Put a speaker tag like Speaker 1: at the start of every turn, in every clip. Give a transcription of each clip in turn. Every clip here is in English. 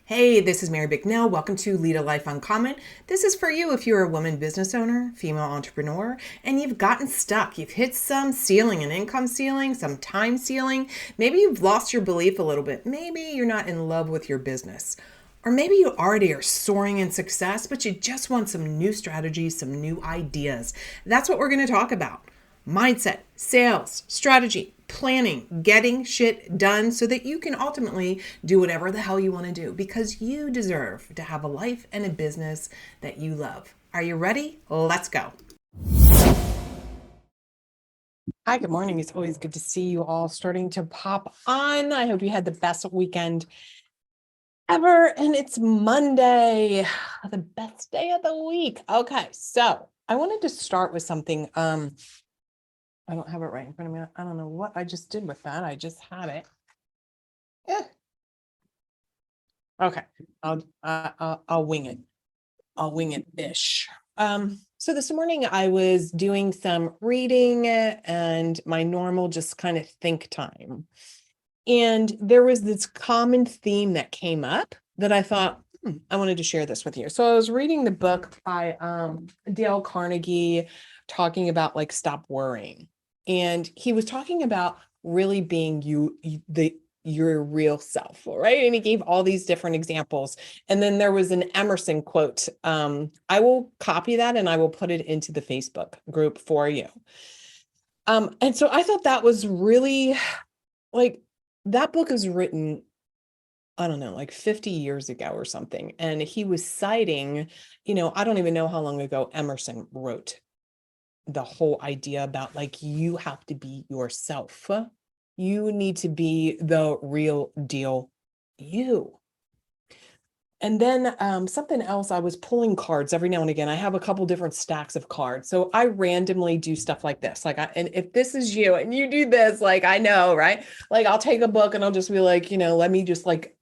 Speaker 1: Hey, this is Mary Bicknell. Welcome to Lead a Life Uncommon. This is for you if you're a woman business owner, female entrepreneur, and you've gotten stuck. You've hit some ceiling, an income ceiling, some time ceiling. Maybe you've lost your belief a little bit. Maybe you're not in love with your business. Or maybe you already are soaring in success, but you just want some new strategies, some new ideas. That's what we're going to talk about. Mindset, sales, strategy, planning, getting shit done so that you can ultimately do whatever the hell you want to do because you deserve to have a life and a business that you love. Are you ready? Let's go. Hi, good morning. It's always good to see you all starting to pop on. I hope you had the best weekend ever. And it's Monday, the best day of the week. Okay, so I wanted to start with something. I don't have it right in front of me. I don't know what I just did with that. I just had it. Yeah. Okay. I'll wing it. I'll wing it ish. So this morning I was doing some reading and my normal just kind of think time. And there was this common theme that came up that I thought, I wanted to share this with you. So I was reading the book by Dale Carnegie talking about like stop worrying. And he was talking about really being your real self, right? And he gave all these different examples. And then there was an Emerson quote. I will copy that and I will put it into the Facebook group for you. And so I thought that was really like that book was written, I don't know, like 50 years ago or something. And he was citing, I don't even know how long ago Emerson wrote the whole idea about like, you have to be yourself. You need to be the real deal you. And then something else, I was pulling cards every now and again. I have a couple different stacks of cards. So I randomly do stuff like this. And if this is you and you do this, like, I know, right? Like I'll take a book and I'll just be like, let me just like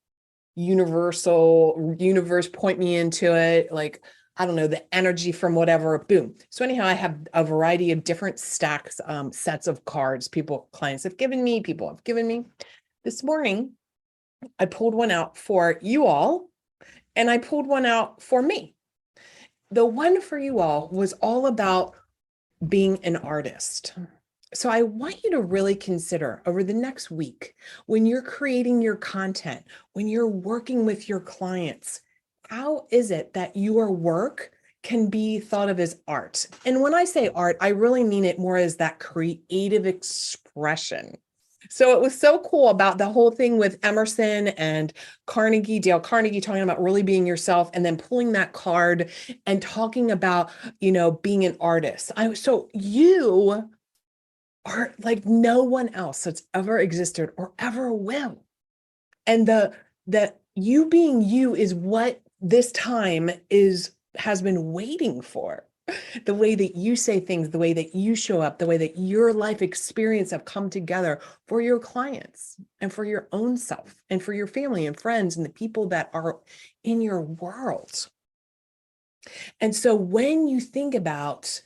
Speaker 1: universe point me into it. Like, I don't know, the energy from whatever, boom. So anyhow, I have a variety of different stacks, sets of cards clients have given me, people have given me. This morning, I pulled one out for you all. And I pulled one out for me. The one for you all was all about being an artist. So I want you to really consider over the next week, when you're creating your content, when you're working with your clients, how is it that your work can be thought of as art? And when I say art, I really mean it more as that creative expression. So it was so cool about the whole thing with Emerson and Dale Carnegie talking about really being yourself and then pulling that card and talking about, being an artist. So you are like no one else that's ever existed or ever will. And the you being you is what this time has been waiting for. The way that you say things, the way that you show up, the way that your life experience have come together for your clients and for your own self and for your family and friends and the people that are in your world. And so when you think about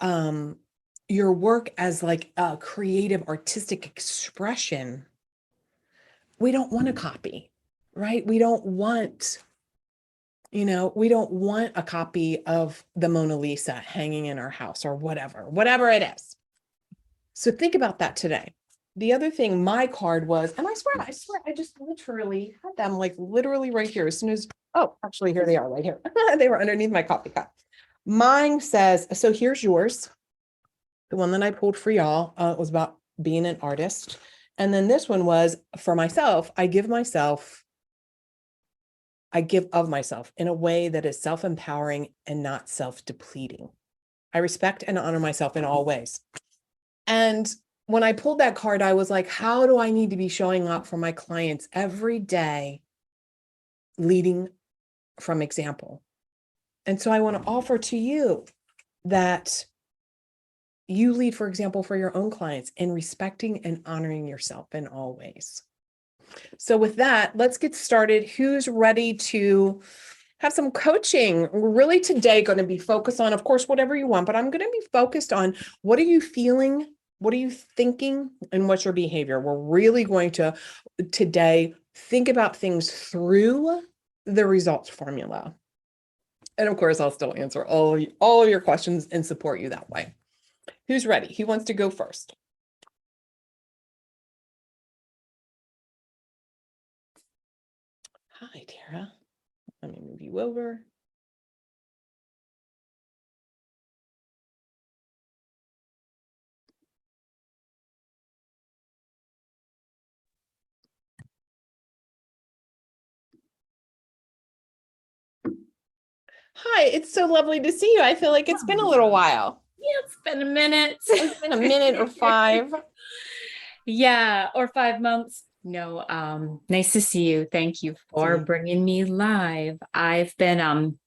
Speaker 1: your work as like a creative artistic expression, we don't want to copy, right? We don't want a copy of the Mona Lisa hanging in our house or whatever it is. So think about that today. The other thing, my card was, and I swear, I just literally had them like literally right here as soon as, oh, actually here they are right here. They were underneath my coffee cup. Mine says, so here's yours. The one that I pulled for y'all was about being an artist. And then this one was for myself. I give of myself in a way that is self-empowering and not self-depleting. I respect and honor myself in all ways. And when I pulled that card, I was like, how do I need to be showing up for my clients every day, leading from example? And so I want to offer to you that you lead, for example, for your own clients in respecting and honoring yourself in all ways. So with that, let's get started. Who's ready to have some coaching? We're really today going to be focused on, of course, whatever you want, but I'm going to be focused on what are you feeling, what are you thinking, and what's your behavior? We're really going to today think about things through the results formula. And of course, I'll still answer all of your questions and support you that way. Who's ready? Who wants to go first? Hi, Tara. Let me move you over. Hi, it's so lovely to see you. I feel like it's been a little while.
Speaker 2: Yeah, it's been a minute.
Speaker 1: It's been a minute or 5.
Speaker 2: Yeah, or 5 months. No, nice to see you. Thank you for bringing me live. I've been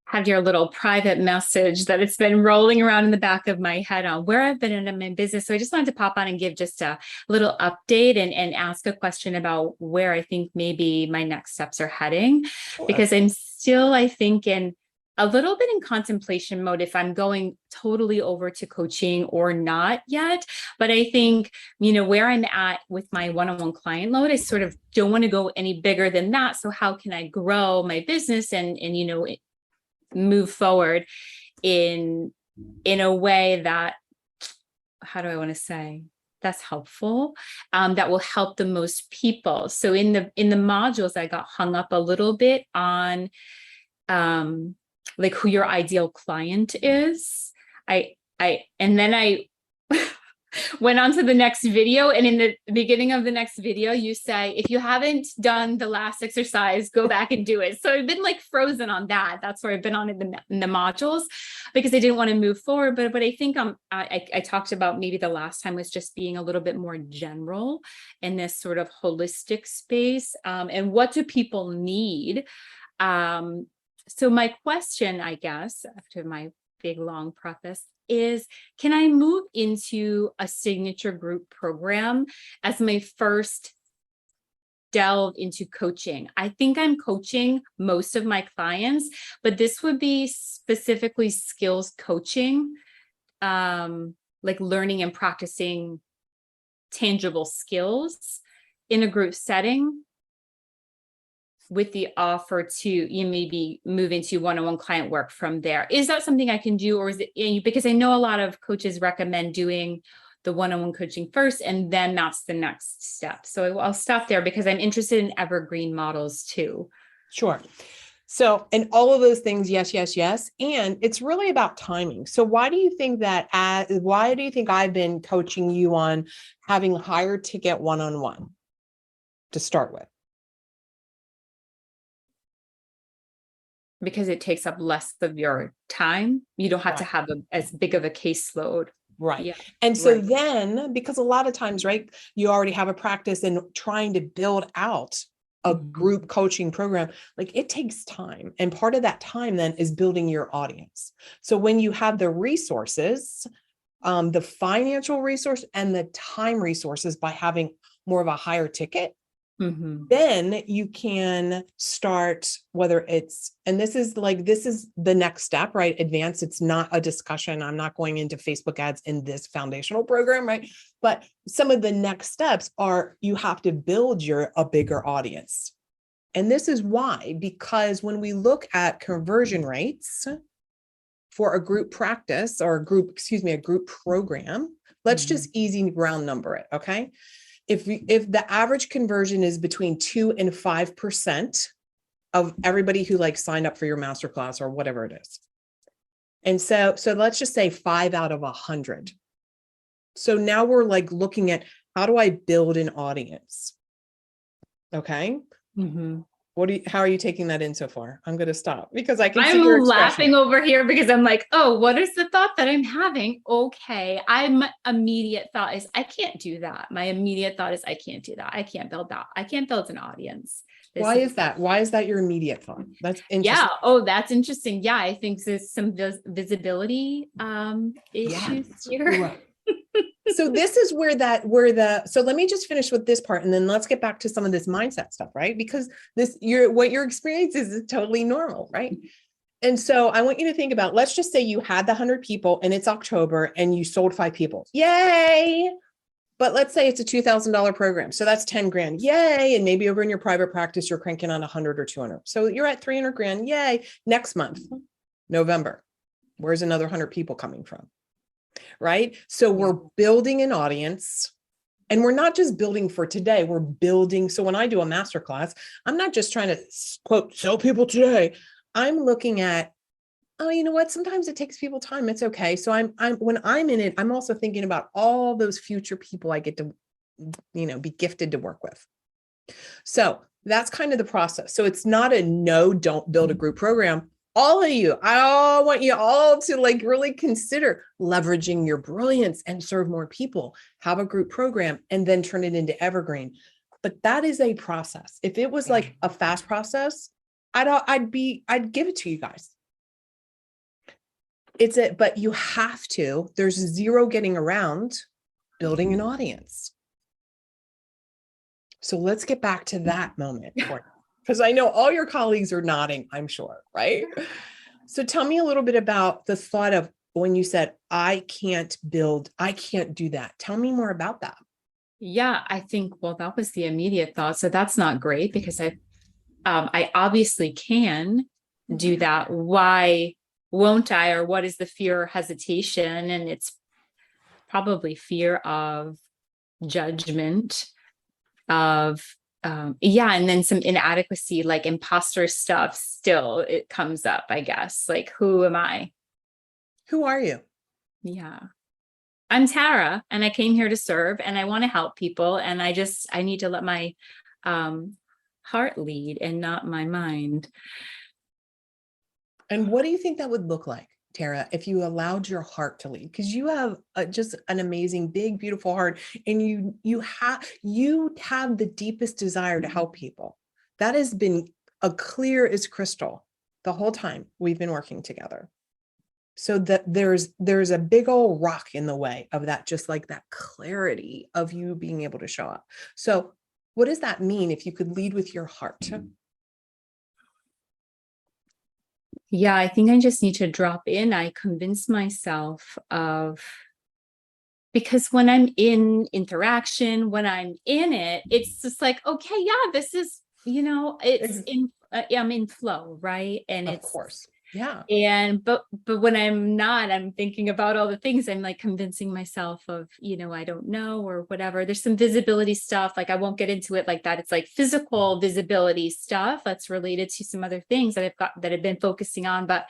Speaker 2: have your little private message that it's been rolling around in the back of my head on where I've been in my business. So I just wanted to pop on and give just a little update and ask a question about where I think maybe my next steps are heading, because I'm still, I think, in a little bit in contemplation mode if I'm going totally over to coaching or not yet. But I think, where I'm at with my one-on-one client load, I sort of don't want to go any bigger than that. So how can I grow my business and move forward in a way that, how do I want to say, that's helpful, that will help the most people. So in the modules, I got hung up a little bit on like who your ideal client is. And then I went on to the next video, and in the beginning of the next video, you say, if you haven't done the last exercise, go back and do it. So I've been like frozen on that. That's where I've been on in the modules, because I didn't want to move forward. But I think I talked about, maybe the last time was just being a little bit more general in this sort of holistic space. And what do people need? So my question, I guess, after my big long preface, is, can I move into a signature group program as my first delve into coaching? I think I'm coaching most of my clients, but this would be specifically skills coaching, like learning and practicing tangible skills in a group setting, with the offer to maybe move into one-on-one client work from there. Is that something I can do, or is it, because I know a lot of coaches recommend doing the one-on-one coaching first, and then that's the next step. So I'll stop there, because I'm interested in evergreen models too.
Speaker 1: Sure. So, and all of those things, yes, yes, yes. And it's really about timing. So why do you think I've been coaching you on having higher ticket one-on-one to start with?
Speaker 2: Because it takes up less of your time. You don't have to have as big of a caseload.
Speaker 1: Right. Yeah. And so then, because a lot of times, right, you already have a practice, and trying to build out a group coaching program, like, it takes time. And part of that time then is building your audience. So when you have the resources, the financial resource and the time resources, by having more of a higher ticket, then you can start, whether it's, and this is the next step, right? Advanced. It's not a discussion. I'm not going into Facebook ads in this foundational program, right? But some of the next steps are, you have to build a bigger audience. And this is why, because when we look at conversion rates for a group practice, or a group program, let's just easy round number it. Okay. If the average conversion is between 2 and 5% of everybody who signed up for your masterclass or whatever it is. And so let's just say 5 out of 100. So now we're looking at, how do I build an audience? Okay. How are you taking that in so far? I'm going to stop, because I can see your expression.
Speaker 2: I'm laughing over here, because I'm like, oh, what is the thought that I'm having? Okay. My immediate thought is, I can't do that. My immediate thought is, I can't do that. I can't build that. I can't build an audience.
Speaker 1: Why is that? Why is that your immediate thought? That's interesting.
Speaker 2: Yeah. Oh, that's interesting. Yeah. I think there's some visibility issues here.
Speaker 1: Right. So this is so let me just finish with this part, and then let's get back to some of this mindset stuff, right? Because what your experience is totally normal, right? And so I want you to think about, let's just say you had the 100 people and it's October and you sold 5 people. Yay. But let's say it's a $2,000 program. So that's 10 grand. Yay. And maybe over in your private practice, you're cranking on 100 or 200. So you're at 300 grand. Yay. Next month, November, where's another 100 people coming from? Right. So we're building an audience. And we're not just building for today, we're building. So when I do a masterclass, I'm not just trying to quote, sell people today. I'm looking at, oh, you know what? Sometimes it takes people time. It's okay. So when I'm in it, I'm also thinking about all those future people I get to, be gifted to work with. So that's kind of the process. So it's not a no, don't build a group program. All of you, I want you all to really consider leveraging your brilliance and serve more people, have a group program, and then turn it into evergreen. But that is a process. If it was like a fast process, I'd give it to you guys. But you have to, there's zero getting around building an audience. So let's get back to that moment, because I know all your colleagues are nodding, I'm sure, right? So tell me a little bit about the thought of when you said, I can't do that. Tell me more about that.
Speaker 2: Yeah, I think, well, that was the immediate thought. So that's not great because I obviously can do that. Why won't I? Or what is the fear or hesitation? And it's probably fear of judgment, of and then some inadequacy, like imposter stuff. Still it comes up, I guess, like, who am I?
Speaker 1: Who are you?
Speaker 2: Yeah, I'm Tara, and I came here to serve, and I want to help people, and I need to let my heart lead and not my mind.
Speaker 1: And what do you think that would look like, Tara, if you allowed your heart to lead? Because you have just an amazing, big, beautiful heart, and you have the deepest desire to help people. That has been clear as crystal the whole time we've been working together. So that there's a big old rock in the way of that, just like that clarity of you being able to show up. So what does that mean if you could lead with your heart?
Speaker 2: Yeah, I think I just need to drop in. I convince myself of, because when I'm in interaction, when I'm in it, it's just like, okay, yeah, this is, it's in, I'm in flow, right? And
Speaker 1: of course. Yeah.
Speaker 2: And but when I'm not, I'm thinking about all the things. I'm like convincing myself of, I don't know, or whatever. There's some visibility stuff, like I won't get into it like that. It's like physical visibility stuff that's related to some other things that I've been focusing on, but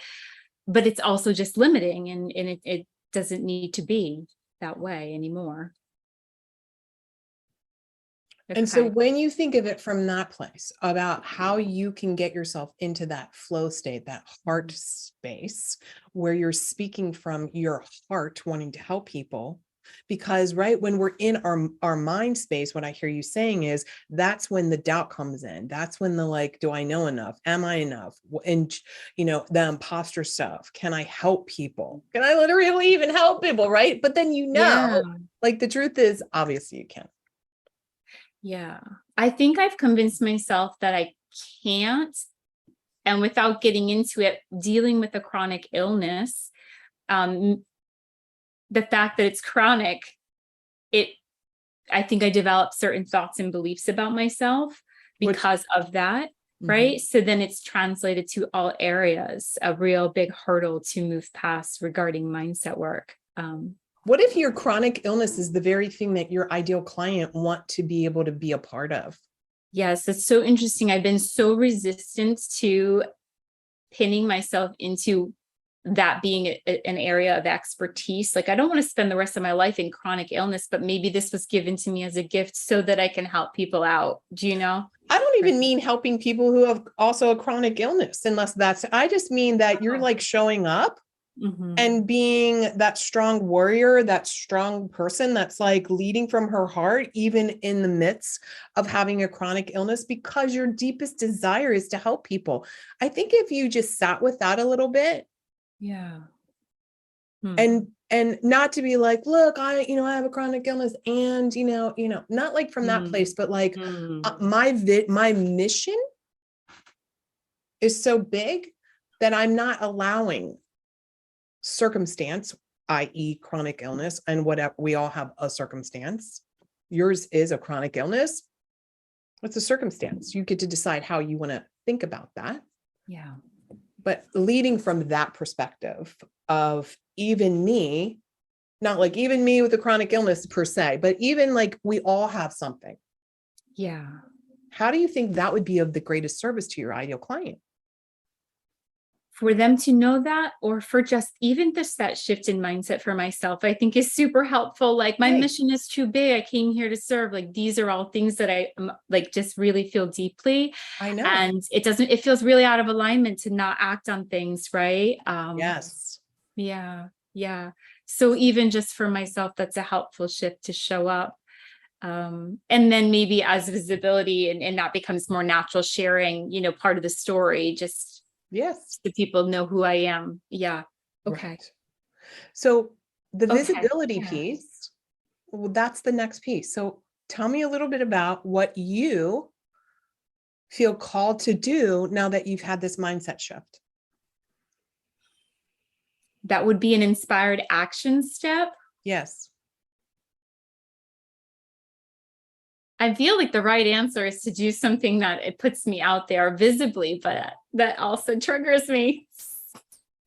Speaker 2: it's also just limiting, and it doesn't need to be that way anymore.
Speaker 1: And so when you think of it from that place about how you can get yourself into that flow state, that heart space where you're speaking from your heart, wanting to help people, because right when we're in our mind space, what I hear you saying is that's when the doubt comes in. That's when the do I know enough? Am I enough? And the imposter stuff. Can I help people? Can I literally even help people? Right. But then the truth is obviously you can.
Speaker 2: Yeah, I think I've convinced myself that I can't. And without getting into it, dealing with a chronic illness, the fact that it's chronic, I think I developed certain thoughts and beliefs about myself because of that, right? So then it's translated to all areas, a real big hurdle to move past regarding mindset work.
Speaker 1: What if your chronic illness is the very thing that your ideal client want to be able to be a part of?
Speaker 2: Yes, it's so interesting. I've been so resistant to pinning myself into that being an area of expertise. Like, I don't want to spend the rest of my life in chronic illness, but maybe this was given to me as a gift so that I can help people out. Do you know?
Speaker 1: I don't even mean helping people who have also a chronic illness, I just mean that you're showing up and being that strong warrior, that strong person that's leading from her heart, even in the midst of having a chronic illness, because your deepest desire is to help people. I think if you just sat with that a little bit.
Speaker 2: Yeah.
Speaker 1: And not to be like, look, I have a chronic illness, and, not from that place, but my mission is so big that I'm not allowing circumstance, i.e. chronic illness, and whatever, we all have a circumstance, yours is a chronic illness. It's a circumstance. You get to decide how you want to think about that.
Speaker 2: Yeah.
Speaker 1: But leading from that perspective of even me, not like even me with a chronic illness per se, but even like we all have something.
Speaker 2: Yeah.
Speaker 1: How do you think that would be of the greatest service to your ideal client?
Speaker 2: For them to know that, or for just even just that shift in mindset for myself, I think is super helpful. Like my
Speaker 1: Right.
Speaker 2: mission is too big. I came here to serve. Like these are all things that I like just really feel deeply.
Speaker 1: I know.
Speaker 2: And it feels really out of alignment to not act on things, right?
Speaker 1: Yes.
Speaker 2: Yeah. Yeah. So even just for myself, that's a helpful shift to show up. And then maybe as visibility and that becomes more natural sharing, part of the story, just
Speaker 1: Yes.
Speaker 2: so people know who I am. Yeah. Okay.
Speaker 1: Right. So the
Speaker 2: Okay.
Speaker 1: visibility
Speaker 2: Yeah.
Speaker 1: piece, well, that's the next piece. So tell me a little bit about what you feel called to do now that you've had this mindset shift.
Speaker 2: That would be an inspired action step.
Speaker 1: Yes.
Speaker 2: I feel like the right answer is to do something that it puts me out there visibly, but that also triggers me.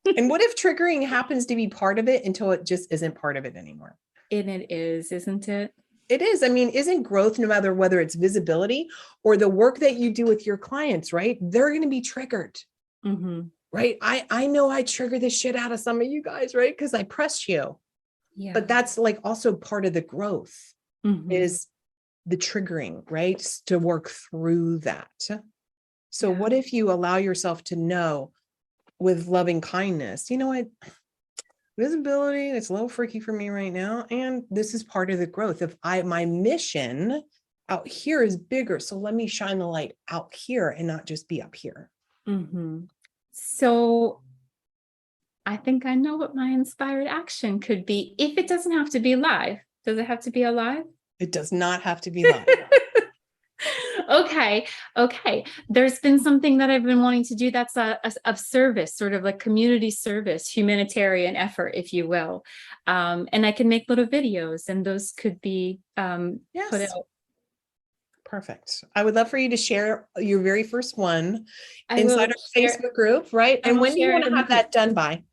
Speaker 1: And what if triggering happens to be part of it until it just isn't part of it anymore?
Speaker 2: And it is, isn't it?
Speaker 1: It is. I mean, isn't growth, no matter whether it's visibility or the work that you do with your clients, right? They're going to be triggered, right? I know I trigger the shit out of some of you guys, right? Because I press you.
Speaker 2: Yeah.
Speaker 1: But that's like also part of the growth is the triggering, right? To work through that. So what if you allow yourself to know with loving kindness, you know what? Visibility, it's a little freaky for me right now. And this is part of the growth. If my mission out here is bigger, so let me shine the light out here and not just be up here.
Speaker 2: So I think I know what my inspired action could be. If it doesn't have to be live, does it have to be alive?
Speaker 1: It does not have to be live.
Speaker 2: Okay. There's been something that I've been wanting to do that's of service, sort of like community service, humanitarian effort, if you will. And I can make little videos and those could be put out.
Speaker 1: Perfect. I would love for you to share your very first one
Speaker 2: I
Speaker 1: inside
Speaker 2: will
Speaker 1: our
Speaker 2: share.
Speaker 1: Facebook group, right?
Speaker 2: I
Speaker 1: And
Speaker 2: will
Speaker 1: when do you
Speaker 2: share
Speaker 1: want
Speaker 2: it
Speaker 1: to have that done by?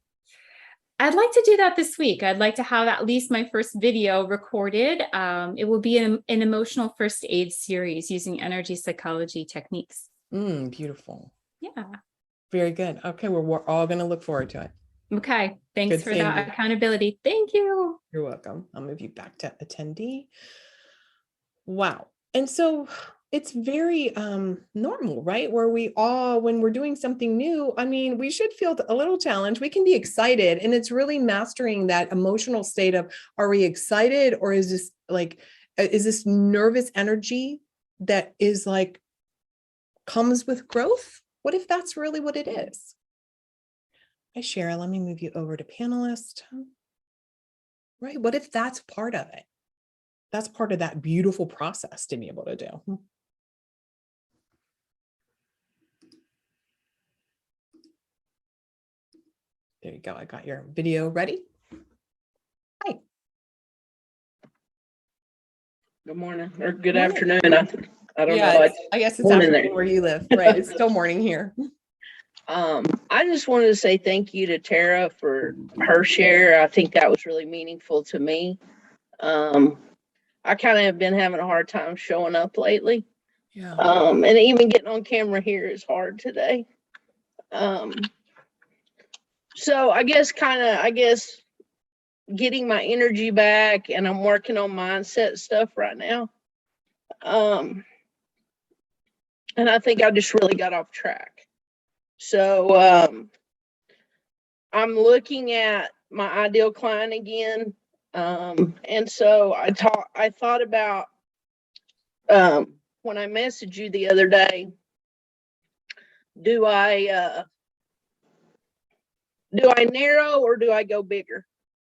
Speaker 2: I'd like to do that this week. I'd like to have at least my first video recorded. It will be an emotional first aid series using energy psychology techniques.
Speaker 1: Beautiful.
Speaker 2: Yeah.
Speaker 1: Very good. Okay, well, we're all going to look forward to it.
Speaker 2: Okay. Thanks
Speaker 1: Good
Speaker 2: for
Speaker 1: seeing
Speaker 2: that
Speaker 1: you.
Speaker 2: accountability. Thank you.
Speaker 1: You're welcome. I'll move you back to attendee. Wow. And so it's very normal, right? Where we all, when we're doing something new, I mean, we should feel a little challenged. We can be excited. And it's really mastering that emotional state of, are we excited? Or is this like, is this nervous energy that is like, comes with growth? What if that's really what it is? Hi, Shara, let me move you over to panelist. Right. What if that's part of it? That's part of that beautiful process to be able to do. There you go. I got your video ready. Hi.
Speaker 3: Good morning or good
Speaker 1: Morning.
Speaker 3: afternoon. I don't know.
Speaker 1: I guess it's
Speaker 3: morning
Speaker 1: afternoon
Speaker 3: there.
Speaker 1: where you live. Right. It's still morning here.
Speaker 3: I just wanted to say thank you to Tara for her share. I think that was really meaningful to me. I kind of have been having a hard time showing up lately.
Speaker 1: Yeah.
Speaker 3: And even getting on camera here is hard today. So I guess getting my energy back, and I'm working on mindset stuff right now. And I think I just really got off track. So I'm looking at my ideal client again. And so I thought about when I messaged you the other day, do I narrow or do I go bigger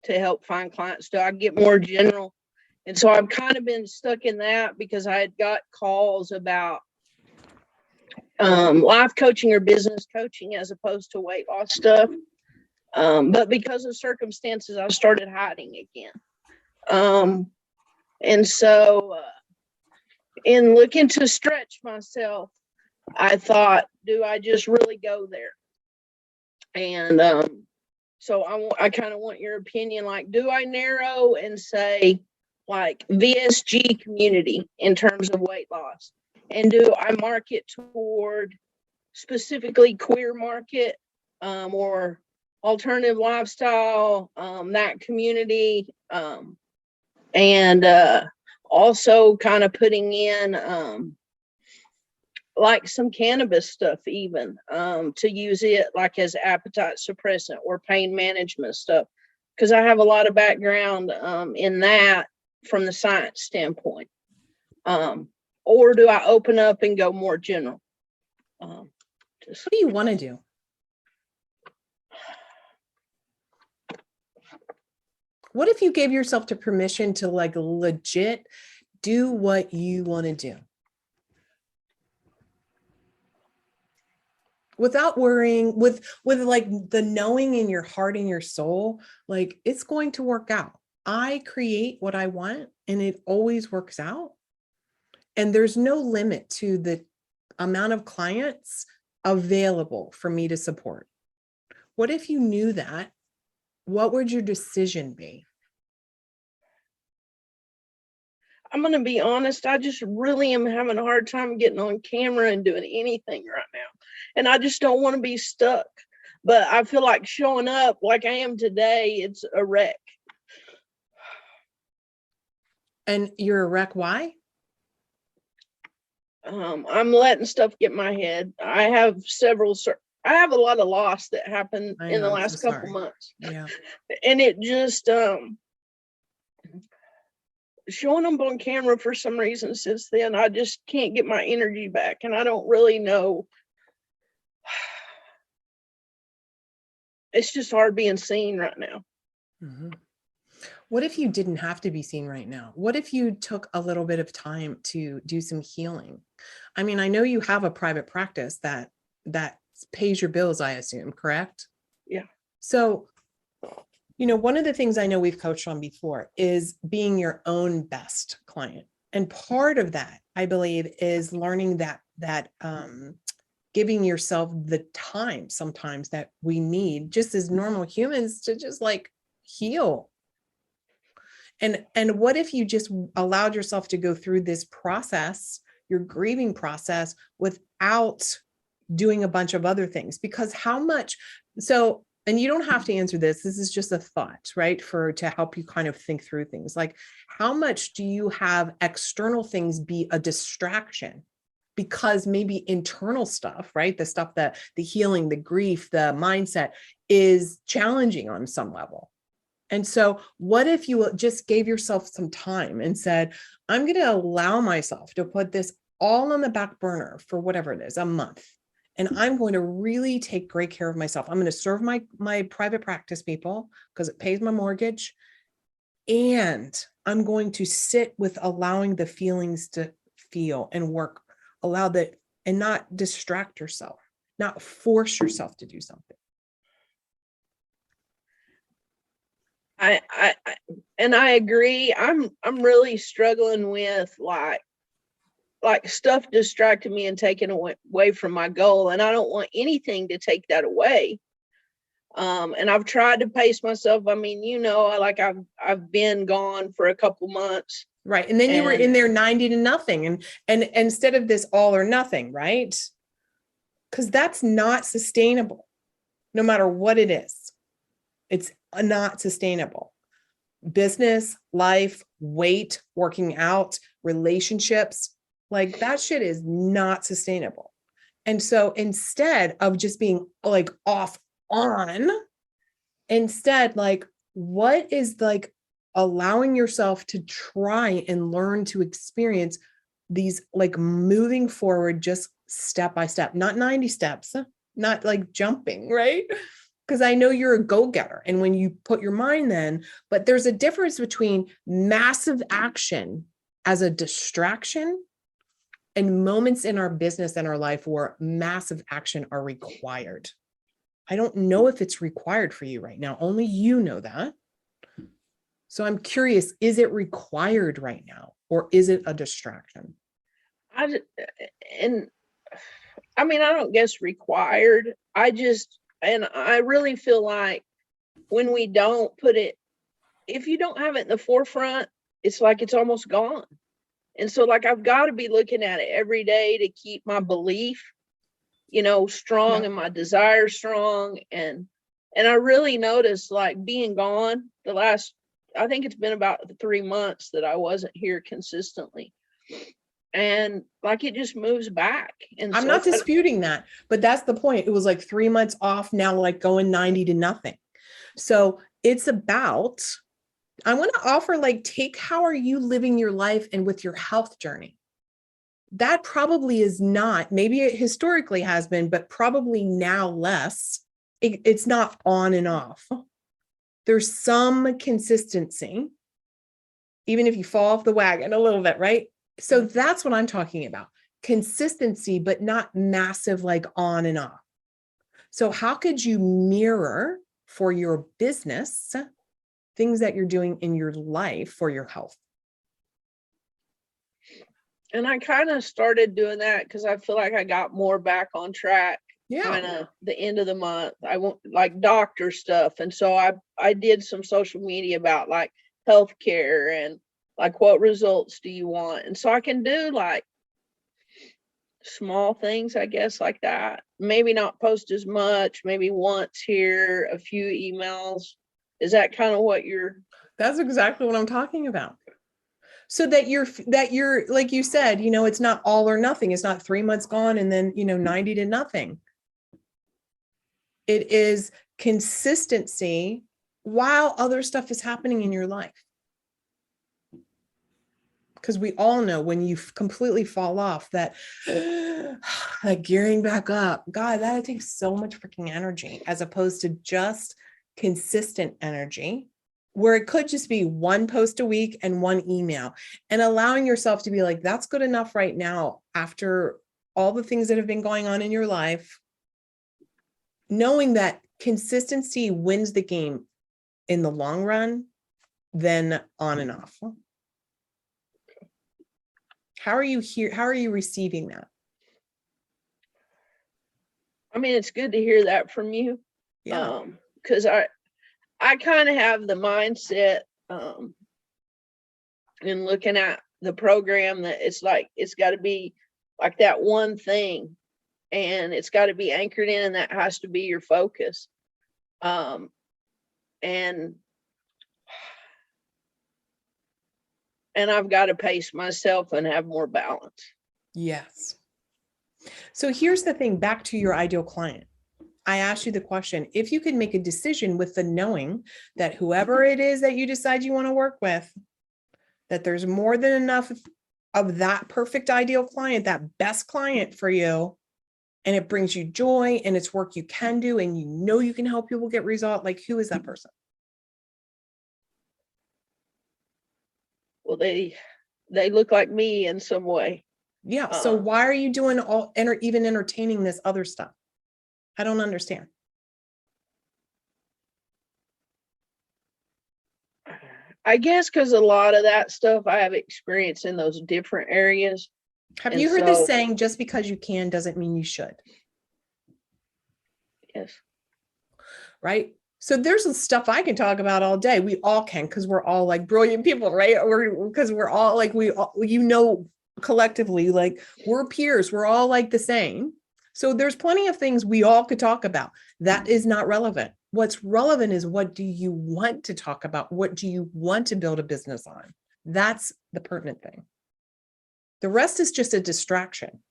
Speaker 3: to help find clients? Do I get more general? And so I've kind of been stuck in that because I had got calls about life coaching or business coaching as opposed to weight loss stuff. But because of circumstances, I started hiding again. And so, in looking to stretch myself, I thought, do I just really go there? And so I kind of want your opinion. Like, do I narrow and say, like, VSG community in terms of weight loss? And do I market toward specifically queer market, or alternative lifestyle, that community, and also kind of putting in like some cannabis stuff even, to use it like as appetite suppressant or pain management stuff, because I have a lot of background in that from the science standpoint. Or do I open up and go more general?
Speaker 1: What do you want to do? What if you gave yourself the permission to like legit do what you want to do? Without worrying, with like the knowing in your heart and your soul, like it's going to work out. I create what I want and it always works out. And there's no limit to the amount of clients available for me to support. What if you knew that? What would your decision be?
Speaker 3: I'm going to be honest, I just really am having a hard time getting on camera and doing anything right now. And I just don't want to be stuck. But I feel like showing up like I am today, it's a wreck.
Speaker 1: And you're a wreck, why?
Speaker 3: I'm letting stuff get in my head. I have a lot of loss that happened in the last couple months.
Speaker 1: Yeah.
Speaker 3: And it just, showing them on camera for some reason since then, I just can't get my energy back. And I don't really know. It's just hard being seen right now.
Speaker 1: Mm-hmm. What if you didn't have to be seen right now? What if you took a little bit of time to do some healing? I mean, I know you have a private practice that pays your bills, I assume, correct?
Speaker 3: Yeah.
Speaker 1: So, you know, one of the things I know we've coached on before is being your own best client. And part of that, I believe, is learning that giving yourself the time sometimes that we need just as normal humans to just like heal. And what if you just allowed yourself to go through this process, your grieving process, without doing a bunch of other things? Because and you don't have to answer this. This is just a thought, right? To help you kind of think through things. Like, how much do you have external things be a distraction? Because maybe internal stuff, right? The stuff that the healing, the grief, the mindset is challenging on some level. And so what if you just gave yourself some time and said, I'm going to allow myself to put this all on the back burner for whatever it is, a month. And I'm going to really take great care of myself. I'm going to serve my private practice people because it pays my mortgage. And I'm going to sit with allowing the feelings to feel and work, allow that, and not distract yourself, not force yourself to do something.
Speaker 3: I agree. I'm really struggling with like stuff distracting me and taking away from my goal. And I don't want anything to take that away. And I've tried to pace myself. I mean, you know, I've been gone for a couple months.
Speaker 1: Right. And then you were in there 90 to nothing. And instead of this all or nothing, right? Because that's not sustainable, no matter what it is. It's not sustainable. Business, life, weight, working out, relationships, like that shit is not sustainable. And so instead of just being like off on, instead, like, what is like allowing yourself to try and learn to experience these, like moving forward, just step by step, not 90 steps, not like jumping, right? Because I know you're a go-getter. And when you put your mind but there's a difference between massive action as a distraction and moments in our business and our life where massive action are required. I don't know if it's required for you right now. Only you know that. So I'm curious, is it required right now or is it a distraction?
Speaker 3: And I mean, I don't guess required. And I really feel like when we don't put it, if you don't have it in the forefront, it's like it's almost gone. And so like I've got to be looking at it every day to keep my belief, strong,
Speaker 1: Yeah.
Speaker 3: and my desire strong. And I really noticed like being gone I think it's been about 3 months that I wasn't here consistently. And like it just moves back. And
Speaker 1: I'm
Speaker 3: so
Speaker 1: not disputing that, but that's the point. It was like 3 months off, now like going 90 to nothing. So it's about, I want to offer like, take how are you living your life and with your health journey? That probably is not, maybe it historically has been, but probably now less. It's not on and off. There's some consistency, even if you fall off the wagon a little bit, right? So that's what I'm talking about. Consistency, but not massive, like on and off. So how could you mirror for your business things that you're doing in your life for your health?
Speaker 3: And I kind of started doing that because I feel like I got more back on track.
Speaker 1: Yeah.
Speaker 3: Kind of the end of the month. I want like doctor stuff. And so I did some social media about like healthcare and like what results do you want? And so I can do like small things, I guess, like that. Maybe not post as much, maybe once here, a few emails. Is that kind of what
Speaker 1: That's exactly what I'm talking about. So that you're, like you said, it's not all or nothing. It's not 3 months gone and then, 90 to nothing. It is consistency while other stuff is happening in your life. Because we all know when you completely fall off that like gearing back up, God, that takes so much freaking energy as opposed to just consistent energy where it could just be one post a week and one email and allowing yourself to be like, that's good enough right now after all the things that have been going on in your life, knowing that consistency wins the game in the long run, then on and off. How are you here? How are you receiving that?
Speaker 3: I mean, it's good to hear that from you.
Speaker 1: Yeah.
Speaker 3: Because I kind of have the mindset in looking at the program that it's like it's got to be like that one thing, and it's got to be anchored in, and that has to be your focus. And I've got to pace myself and have more balance.
Speaker 1: Yes. So here's the thing, back to your ideal client. I asked you the question, if you could make a decision with the knowing that whoever it is that you decide you want to work with, that there's more than enough of that perfect ideal client, that best client for you, and it brings you joy and it's work you can do and you can help people get results, like who is that person?
Speaker 3: Well, they look like me in some way.
Speaker 1: Yeah. So why are you doing even entertaining this other stuff? I don't understand.
Speaker 3: I guess because a lot of that stuff I have experience in those different areas.
Speaker 1: Have you heard this saying, just because you can doesn't mean you should?
Speaker 3: Yes.
Speaker 1: Right. So there's some stuff I can talk about all day. We all can, because we're all like brilliant people, right? Because we're all like, collectively, like we're peers. We're all like the same. So there's plenty of things we all could talk about. That is not relevant. What's relevant is, what do you want to talk about? What do you want to build a business on? That's the pertinent thing. The rest is just a distraction.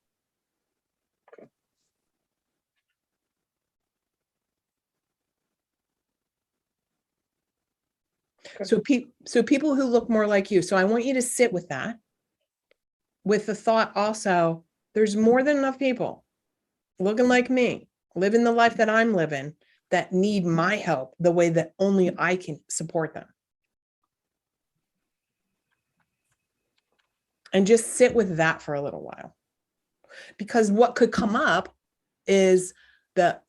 Speaker 1: So people who look more like you. So I want you to sit with that, with the thought also, there's more than enough people looking like me, living the life that I'm living, that need my help the way that only I can support them. And just sit with that for a little while. Because what could come up is that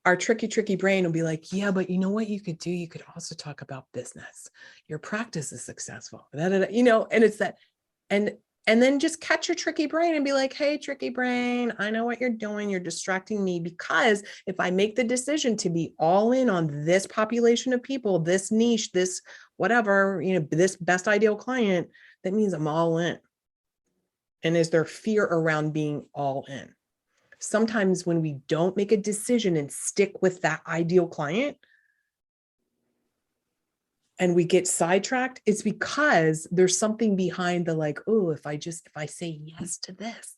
Speaker 1: our tricky brain will be like, yeah, but you know what you could do? You could also talk about business. Your practice is successful, you know, and it's that, and then just catch your tricky brain and be like, hey, tricky brain, I know what you're doing. You're distracting me, because if I make the decision to be all in on this population of people, this niche, this whatever, you know, this best ideal client, that means I'm all in. And is there fear around being all in? Sometimes when we don't make a decision and stick with that ideal client, and we get sidetracked, it's because there's something behind the like, oh, if I say yes to this,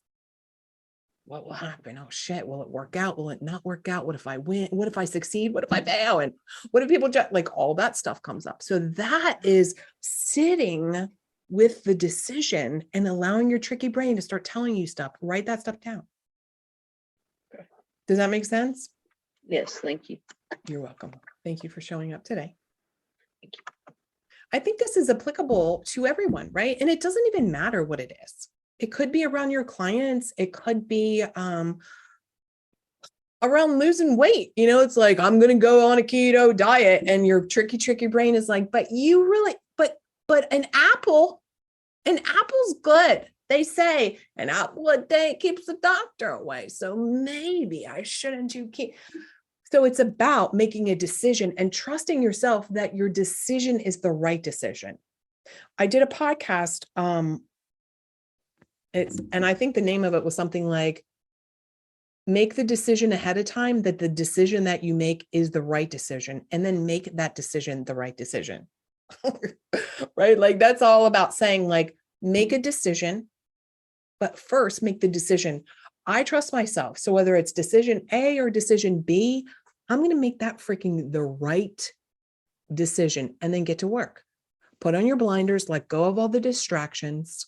Speaker 1: what will happen? Oh shit, will it work out? Will it not work out? What if I win? What if I succeed? What if I fail? And what if people just like, all that stuff comes up. So that is sitting with the decision and allowing your tricky brain to start telling you stuff. Write that stuff down.
Speaker 3: Okay.
Speaker 1: Does that make sense?
Speaker 3: Yes, thank you.
Speaker 1: You're welcome. Thank you for showing up today.
Speaker 3: Thank you.
Speaker 1: I think this is applicable to everyone, right? And it doesn't even matter what it is. It could be around your clients. It could be around losing weight. You know, it's like, I'm going to go on a keto diet, and your tricky brain is like, but you really, but an apple's good. They say an apple a day keeps the doctor away. So maybe I shouldn't do keto. So it's about making a decision and trusting yourself that your decision is the right decision. I did a podcast. And I think the name of it was something like, make the decision ahead of time that the decision that you make is the right decision, and then make that decision the right decision. Right? Like, that's all about saying, like, make a decision, but first make the decision. I trust myself. So whether it's decision A or decision B, I'm going to make that freaking the right decision, and then get to work. Put on your blinders, let go of all the distractions.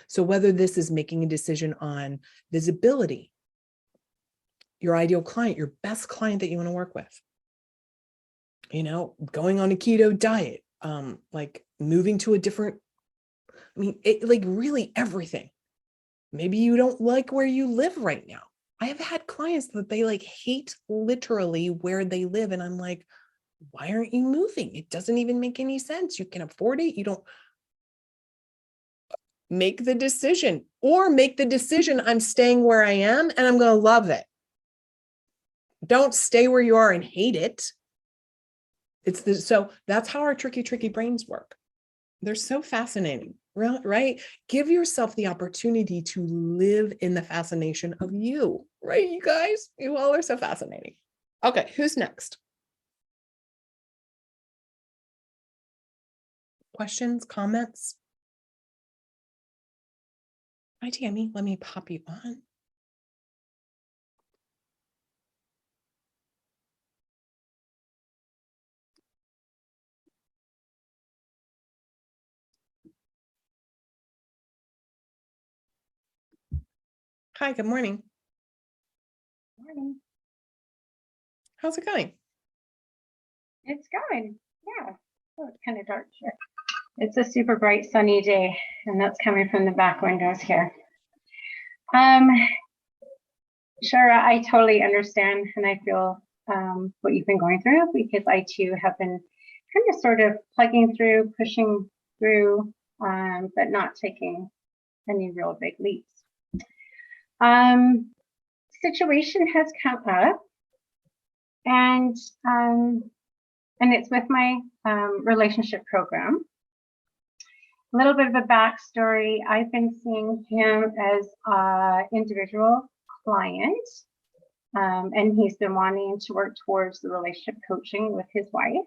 Speaker 1: So whether this is making a decision on visibility, your ideal client, your best client that you want to work with, you know, going on a keto diet, like moving to a different, I mean, it, like really everything. Maybe you don't like where you live right now. I have had clients that they like hate literally where they live. And I'm like, why aren't you moving? It doesn't even make any sense. You can afford it. You don't. Make the decision, or make the decision, I'm staying where I am and I'm going to love it. Don't stay where you are and hate it. So that's how our tricky brains work. They're so fascinating, right? Give yourself the opportunity to live in the fascination of you, right? You guys, you all are so fascinating. Okay, who's next? Questions, comments? Hi, Tammy. Let me pop you on. Hi, good morning.
Speaker 4: Morning.
Speaker 1: How's it going?
Speaker 4: It's going. Yeah. Oh, it's kind of dark here. It's a super bright sunny day, and that's coming from the back windows here. Shara, I totally understand, and I feel what you've been going through, because I too have been kind of sort of plugging through, pushing through, but not taking any real big leaps. Situation has come up, and it's with my relationship program. A little bit of a backstory. I've been seeing him as an individual client, and he's been wanting to work towards the relationship coaching with his wife.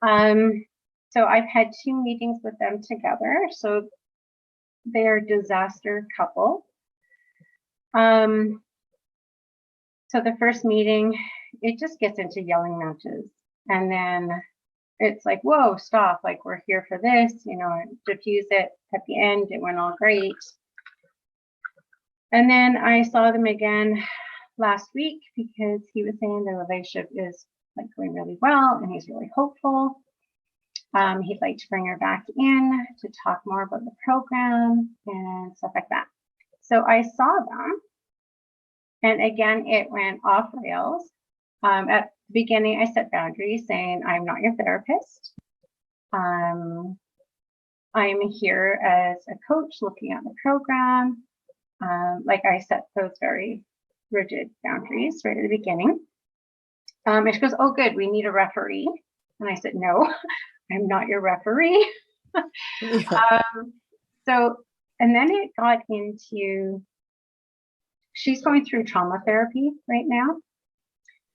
Speaker 4: So I've had 2 meetings with them together. So they're a disaster couple. So the first meeting, it just gets into yelling matches. And then it's like, whoa, stop. Like, we're here for this, you know, diffuse it. At the end, it went all great. And then I saw them again last week, because he was saying the relationship is like going really well and he's really hopeful. He'd like to bring her back in to talk more about the program and stuff like that. So I saw them, and again, it went off rails. At the beginning, I set boundaries saying, I'm not your therapist. I'm here as a coach looking at the program. Like I set those very rigid boundaries right at the beginning. And she goes, oh, good, we need a referee. And I said, no, I'm not your referee.
Speaker 1: Yeah.
Speaker 4: So, and then it got into, she's going through trauma therapy right now.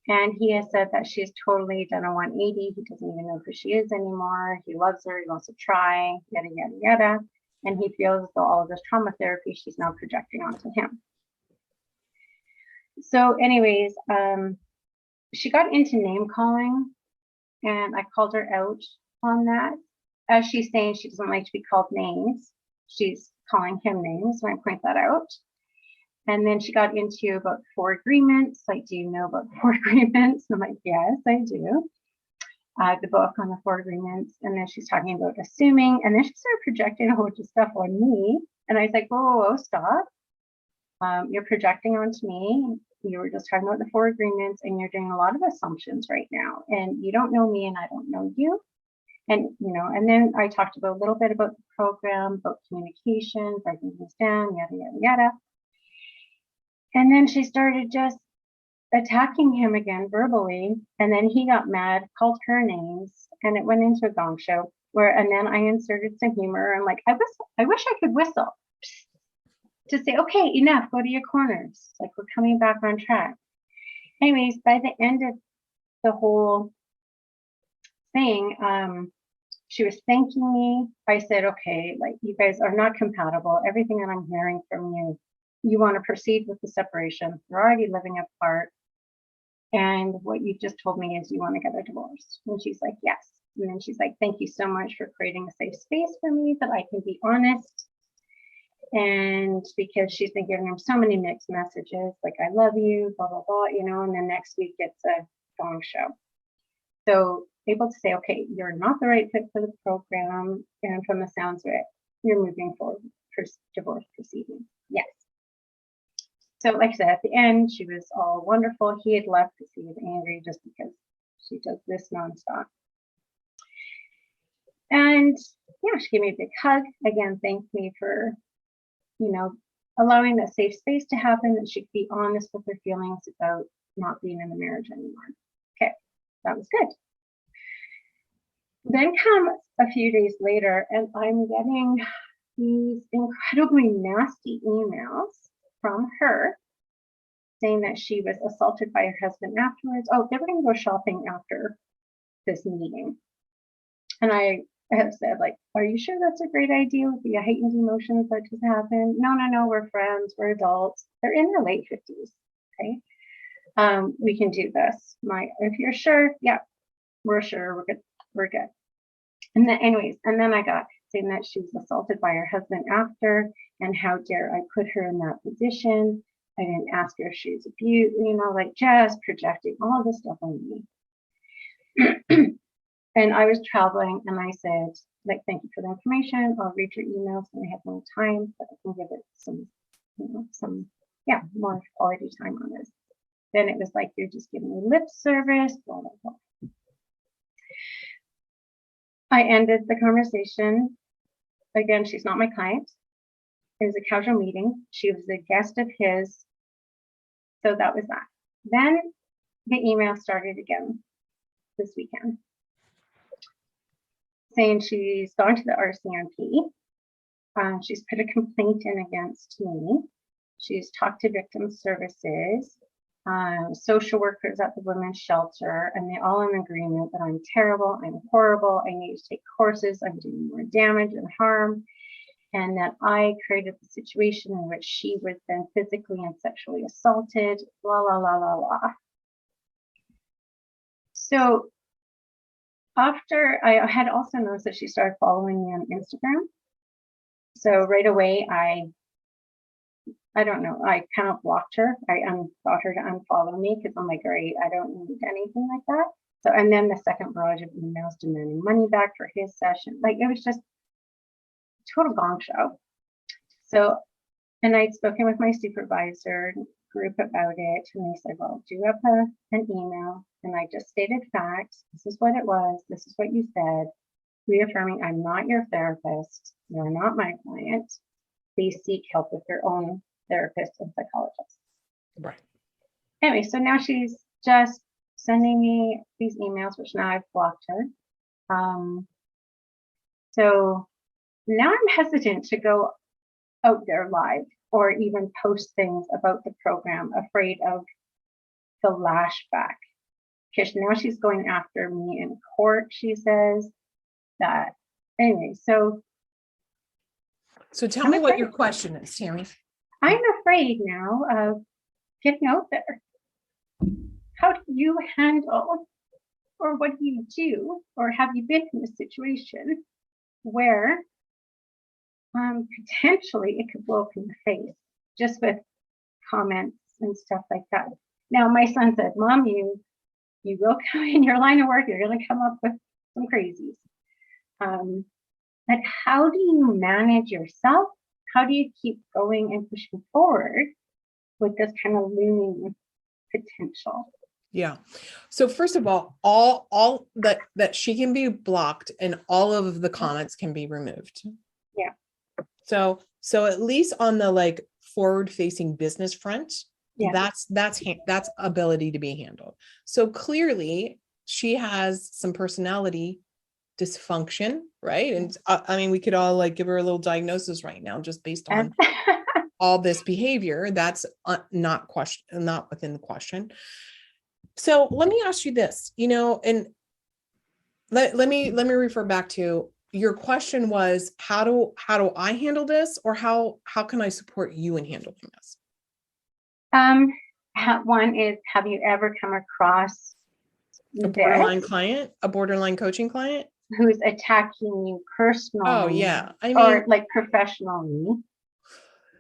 Speaker 4: And he has said that she's totally done a 180. He doesn't even know who she is anymore. He loves her. He wants to try, yada, yada, yada. And he feels as though all of this trauma therapy, she's now projecting onto him. So anyways, she got into name calling, and I called her out on that. As she's saying she doesn't like to be called names, she's calling him names, so I point that out. And then she got into about 4 agreements. Like, do you know about 4 agreements? And I'm like, yes, I do. The book on the 4 agreements. And then she's talking about assuming. And then she started projecting a whole bunch of stuff on me. And I was like, whoa, stop. You're projecting onto me. You were just talking about the 4 agreements, and you're doing a lot of assumptions right now. And you don't know me, and I don't know you. And, you know, and then I talked about a little bit about the program, about communication, breaking things down, yada, yada, yada. And then she started just attacking him again verbally. And then he got mad, called her names, and it went into a gong show and then I inserted some humor. I'm like, I wish I could whistle to say, okay, enough, go to your corners. Like, we're coming back on track. Anyways, by the end of the whole thing, she was thanking me. I said, okay, like, you guys are not compatible. Everything that I'm hearing from you, you want to proceed with the separation. You're already living apart. And what you just told me is you want to get a divorce. And she's like, yes. And then she's like, thank you so much for creating a safe space for me that I can be honest. And because she's been giving him so many mixed messages, like, I love you, blah, blah, blah, you know, and then next week it's a gong show. So able to say, okay, you're not the right fit for the program. And from the sounds of it, you're moving forward for divorce proceedings. Yes. So like I said, at the end, she was all wonderful. He had left because he was angry just because she does this nonstop. And yeah, she gave me a big hug. Again, thanked me for, you know, allowing that safe space to happen, that she could be honest with her feelings about not being in the marriage anymore. Okay, that was good. Then comes a few days later, and I'm getting these incredibly nasty emails from her saying that she was assaulted by her husband afterwards. Oh, they were going to go shopping after this meeting. And I have said, like, are you sure that's a great idea with the heightened emotions that just happened? No, we're friends, we're adults. They're in their late 50s. Okay. We can do this. If you're sure, yeah, we're sure, we're good. And then anyways, and then I got saying that she was assaulted by her husband after, and how dare I put her in that position. I didn't ask her if she was abused, you know, like, just projecting all this stuff on me. And I was traveling, and I said, like, thank you for the information. I'll read your emails when I have more time, but I can give it some, you know, more quality time on this. Then it was like, you're just giving me lip service, blah, blah, blah. I ended the conversation. Again, she's not my client. It was a casual meeting. She was a guest of his. So that was that. Then the email started again this weekend, saying she's gone to the RCMP. She's put a complaint in against me. She's talked to victim services, social workers at the women's shelter, and they're all in agreement that I'm terrible, I'm horrible, I need to take courses, I'm doing more damage and harm, and that I created the situation in which she was then physically and sexually assaulted, blah, blah, blah, blah, blah. So after, I had also noticed that she started following me on Instagram. So right away, I don't know, I kind of blocked her. I got her to unfollow me because I'm like, great, I don't need anything like that. So, and then the second barrage of emails demanding money back for his session. Like, it was just total gong show. So, and I'd spoken with my supervisor, group about it, and they said, well, do up an email. And I just stated facts. This is what it was. This is what you said. Reaffirming, I'm not your therapist. You're not my client. Please seek help with your own therapist and psychologist.
Speaker 1: Right.
Speaker 4: Anyway, so now she's just sending me these emails, which now I've blocked her. So now I'm hesitant to go out there live or even post things about the program, afraid of the lashback. Because now she's going after me in court, she says that. Anyway, so
Speaker 1: tell
Speaker 4: I'm
Speaker 1: me what
Speaker 4: afraid.
Speaker 1: your question is, Tammy.
Speaker 4: I'm afraid now of getting out there. How do you handle, or what do you do, or have you been in a situation where potentially it could blow up in the face just with comments and stuff like that? Now, my son said, Mom, you will come in your line of work, you're going to come up with some crazies. But how do you manage yourself? How do you keep going and pushing forward with this kind of looming potential?
Speaker 1: Yeah. So first of all that she can be blocked and all of the comments can be removed.
Speaker 4: Yeah.
Speaker 1: So at least on the like forward facing business front,
Speaker 4: Yeah.
Speaker 1: that's ability to be handled. So clearly she has some personality dysfunction, right? And I mean, we could all like give her a little diagnosis right now, just based on all this behavior. That's not within the question. So let me ask you this, and let me refer back to your question was, how do I handle this, or how can I support you in handling this?
Speaker 4: One is, have you ever come across
Speaker 1: A borderline client, a borderline coaching client
Speaker 4: who's attacking you personally?
Speaker 1: Oh yeah. I mean,
Speaker 4: or like professionally?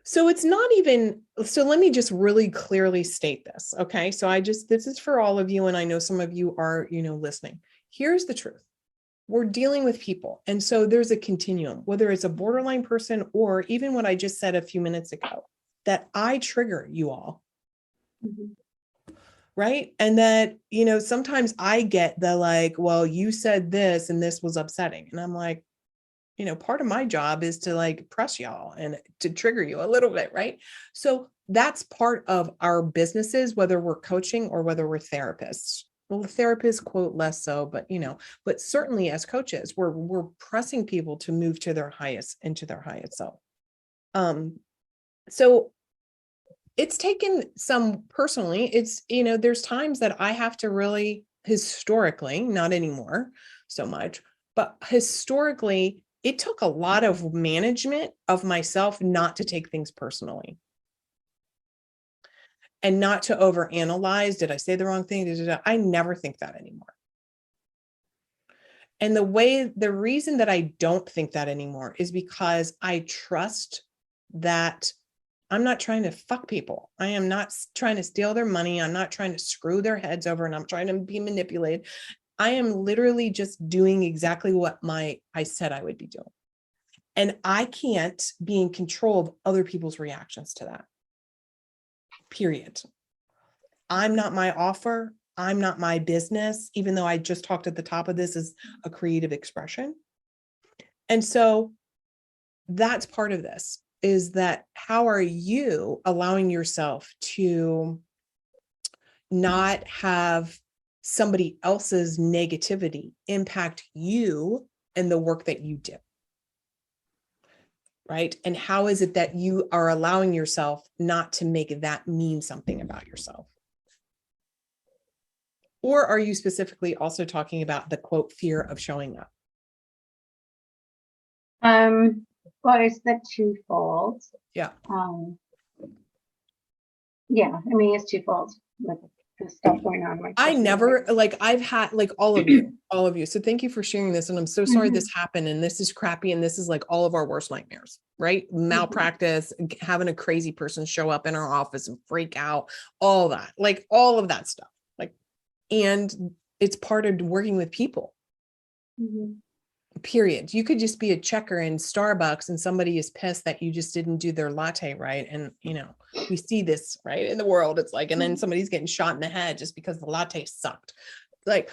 Speaker 1: So it's not even, so let me just really clearly state this. Okay. So this is for all of you. And I know some of you are, listening. Here's the truth. We're dealing with people. And so there's a continuum, whether it's a borderline person or even what I just said a few minutes ago, that I trigger you all.
Speaker 4: Mm-hmm.
Speaker 1: Right. And that, sometimes I get the like, well, you said this and this was upsetting. And I'm like, part of my job is to like press y'all and to trigger you a little bit. Right. So that's part of our businesses, whether we're coaching or whether we're therapists. Well, the therapists quote less so, but certainly as coaches, we're pressing people to move to their highest self. So it's taken some personally, there's times that I have to really historically, not anymore so much, but historically, it took a lot of management of myself not to take things personally and not to overanalyze. Did I say the wrong thing? I never think that anymore. And the reason that I don't think that anymore is because I trust that I'm not trying to fuck people. I am not trying to steal their money. I'm not trying to screw their heads over, and I'm trying to be manipulated. I am literally just doing exactly what I said I would be doing. And I can't be in control of other people's reactions to that. Period. I'm not my offer. I'm not my business, even though I just talked at the top of this as a creative expression. And so that's part of this, is that how are you allowing yourself to not have somebody else's negativity impact you and the work that you do? Right? And how is it that you are allowing yourself not to make that mean something about yourself? Or are you specifically also talking about the quote, fear of showing up?
Speaker 4: Well, it's the twofold.
Speaker 1: Yeah.
Speaker 4: Yeah, I mean, it's twofold with the stuff going on.
Speaker 1: I've had like all of you. So thank you for sharing this. And I'm so sorry this happened, and this is crappy. And this is like all of our worst nightmares, right? Malpractice, having a crazy person show up in our office and freak out, all that, like all of that stuff. Like, and it's part of working with people. period. You could just be a checker in Starbucks and somebody is pissed that you just didn't do their latte right. And, we see this right in the world. It's like, and then somebody's getting shot in the head just because the latte sucked. Like,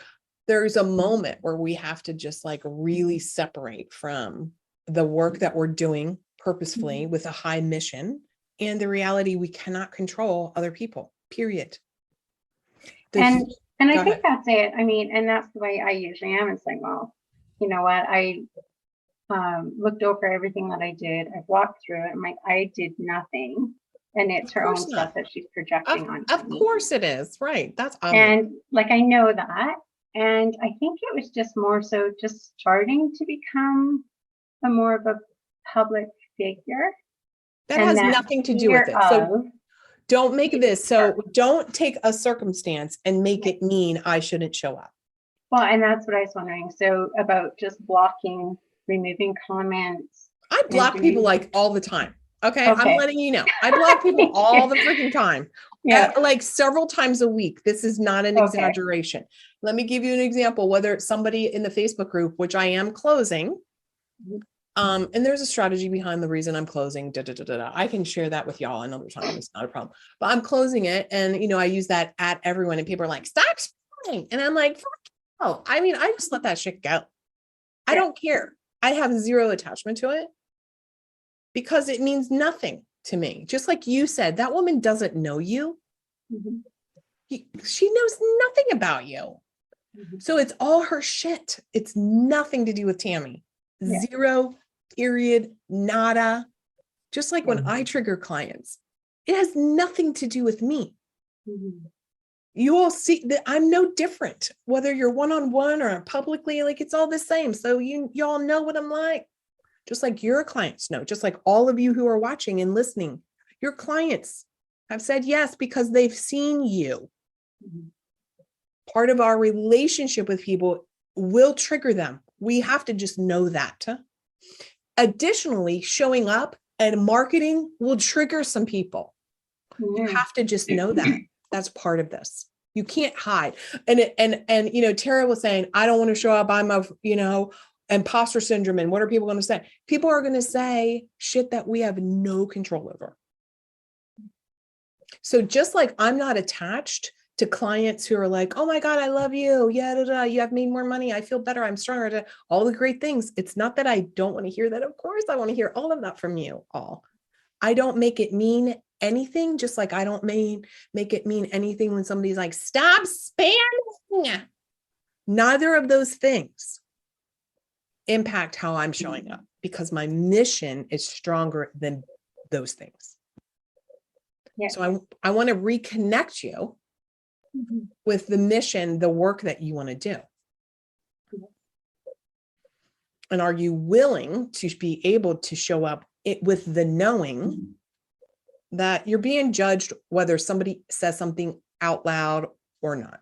Speaker 1: there's a moment where we have to just like really separate from the work that we're doing purposefully with a high mission and the reality we cannot control other people, period.
Speaker 4: And I
Speaker 1: Go
Speaker 4: think
Speaker 1: ahead.
Speaker 4: that's it. I mean, and that's the way I usually am. It's like, well, you know what? I looked over everything that I did. I've walked through it. I'm like, I did nothing. And it's
Speaker 1: Of
Speaker 4: her own
Speaker 1: course
Speaker 4: stuff
Speaker 1: not.
Speaker 4: that she's projecting on
Speaker 1: Of
Speaker 4: me.
Speaker 1: course it is. Right. That's obvious.
Speaker 4: And like, I know that. And I think it was just more so just starting to become a more of a public figure.
Speaker 1: That
Speaker 4: and
Speaker 1: has
Speaker 4: that
Speaker 1: nothing to do with
Speaker 4: fear
Speaker 1: it. So
Speaker 4: of-
Speaker 1: don't make this. So don't take a circumstance and make it mean I shouldn't show up.
Speaker 4: Well, and that's what I was wondering. So about just blocking, removing comments.
Speaker 1: I block
Speaker 4: and
Speaker 1: people
Speaker 4: doing-
Speaker 1: like all the time. Okay. I'm
Speaker 4: Okay.
Speaker 1: letting you know. I block people all the freaking time.
Speaker 4: Yeah.
Speaker 1: Like several times a week. This is not an
Speaker 4: Okay.
Speaker 1: exaggeration. Let me give you an example, whether it's somebody in the Facebook group, which I am closing. And there's a strategy behind the reason I'm closing. I can share that with y'all another time. It's not a problem. But I'm closing it. And I use that at everyone and people are like, stop spamming. And I'm like, oh, I mean, I just let that shit go. I don't care. I have zero attachment to it because it means nothing to me. Just like you said, that woman doesn't know you. She knows nothing about you. So it's all her shit. It's nothing to do with Tammy. Zero, period, nada. Just like when I trigger clients, it has nothing to do with me. You all see that I'm no different, whether you're one-on-one or publicly, like it's all the same. So y'all know what I'm like. Just like your clients know, just like all of you who are watching and listening, your clients have said yes because they've seen you. Part of our relationship with people will trigger them. We have to just know that. Additionally, showing up and marketing will trigger some people. You have to just know that. That's part of this. You can't hide. And Tara was saying, I don't want to show up. I'm a, imposter syndrome. And what are people going to say? People are going to say shit that we have no control over. So just like I'm not attached to clients who are like, oh my God, I love you. Yeah, you have made more money. I feel better. I'm stronger. All the great things. It's not that I don't want to hear that. Of course, I want to hear all of that from you all. I don't make it mean anything, just like I don't make it mean anything when somebody's like, stop spamming. Neither of those things impact how I'm showing up because my mission is stronger than those things. Yeah. So I want to reconnect you with the mission, the work that you want to do. And are you willing to be able to show up with the knowing that you're being judged whether somebody says something out loud or not?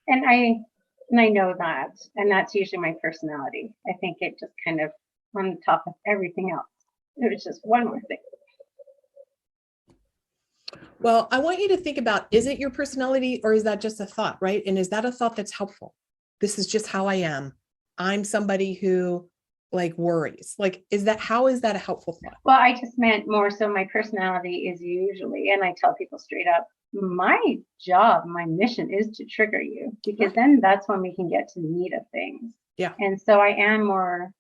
Speaker 4: And I know that, and that's usually my personality. I think it just kind of on top of everything else. It was just one more thing.
Speaker 1: Well, I want you to think about, is it your personality or is that just a thought, right? And is that a thought that's helpful? This is just how I am. I'm somebody who worries. How is that a helpful thought?
Speaker 4: Well, I just meant more so my personality is usually, and I tell people straight up, my job, my mission is to trigger you because then that's when we can get to the meat of things.
Speaker 1: Yeah.
Speaker 4: And so I am more